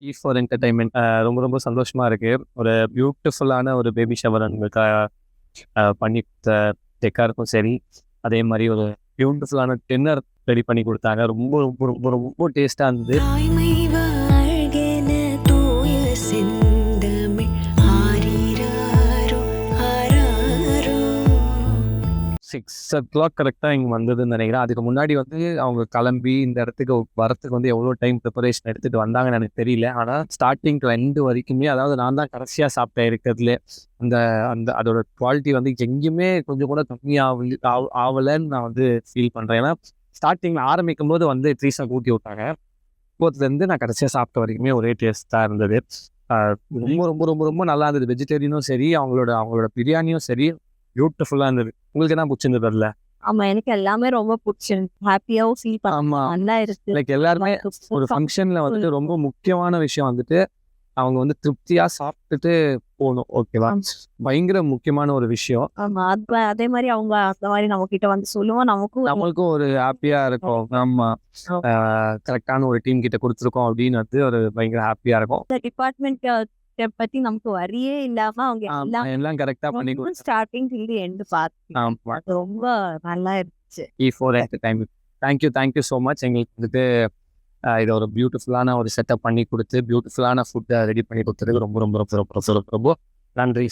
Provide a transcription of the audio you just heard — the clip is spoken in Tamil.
E4 என்டர்டைன்மெண்ட் ரொம்ப ரொம்ப சந்தோஷமா இருக்கு. ஒரு பியூட்டிஃபுல்லான ஒரு பேபி ஷவர் எங்களுக்கு பண்ணி கொடுத்த டெக்காருக்கும் சரி, அதே மாதிரி ஒரு பியூட்டிஃபுல்லான டின்னர் ரெடி பண்ணி கொடுத்தாங்க. ரொம்ப ரொம்ப ரொம்ப ரொம்ப டேஸ்டாக இருந்தது. 6 o'clock கரெக்டாக இங்கே வந்ததுன்னு நினைக்கிறேன். அதுக்கு முன்னாடி வந்து அவங்க கிளம்பி இந்த இடத்துக்கு வரத்துக்கு வந்து எவ்வளோ டைம் ப்ரிப்பரேஷன் எடுத்துகிட்டு வந்தாங்கன்னு எனக்கு தெரியல. ஆனால் ஸ்டார்டிங் டு எண்டு வரைக்குமே, அதாவது நான் தான் கடைசியாக சாப்பிட்டேன் இருக்கிறதுலே, அந்த அந்த அதோட குவாலிட்டி வந்து எங்கேயுமே கொஞ்சம் கூட ஆகலைன்னு நான் வந்து ஃபீல் பண்ணுறேன். ஏன்னா ஸ்டார்டிங்கில் ஆரம்பிக்கும் போது வந்து ட்ரீஸாக ஊட்டி விட்டாங்க. இப்போதுலேருந்து நான் கடைசியாக சாப்பிட்ட வரைக்குமே ஒரே டேஸ்ட்டாக இருந்தது. ரொம்ப ரொம்ப ரொம்ப ரொம்ப நல்லா இருந்தது. வெஜிடேரியனும் சரி, அவங்களோட பிரியாணியும் சரி, பியூட்டிஃபுல்லாக இருந்தது. உங்களுக்கு என்ன பிடிச்சிருந்தது அதில்? ஆமா, எனக்கு எல்லாமே ரொம்ப பிடிச்சிருக்கு. ஹாப்பியாவும் ஃபீல் ஆமா. நல்லா இருக்கு. லைக் எல்லாருமே ஒரு ஃபங்க்ஷன்ல வந்துட்டு ரொம்ப முக்கியமான விஷயம் வந்துட்டு அவங்க வந்து திருப்தியா சாப்பிட்டுட்டு போகணும். ஓகேவா? பயங்கர முக்கியமான ஒரு விஷயம். ஆமா, அதே மாதிரி அவங்க அந்த மாதிரி நம்ம கிட்ட வந்து சொல்லுவோம். நம்மளுக்கும் ஒரு ஹாப்பியா இருக்கும். ஆமா, கரெக்டான ஒரு டீம் கிட்ட கொடுத்துருக்கோம் அப்படின்னு வந்து ஒரு பயங்கர ஹாப்பியா இருக்கும். டிபார்ட்மெண்ட் பத்தி நமக்கு வரியே இல்லாம அவங்க எல்லாம் கரெக்டா பண்ணி ஸ்டார்டிங் டில் எண்ட் பார்த்து ரொம்ப நல்லா இருந்துச்சு. E4 entertainment thank you so much. எங்களுக்கு வந்துட்டு இதை ஒரு பியூட்டிஃபுல்லான ஒரு செட்டப் பண்ணி கொடுத்து பியூட்டிஃபுல்லான ஃபுட்டை ரெடி பண்ணி கொடுத்ததுக்கு ரொம்ப ரொம்ப ரொம்ப ரொம்ப ரொம்ப ரொம்ப நன்றி.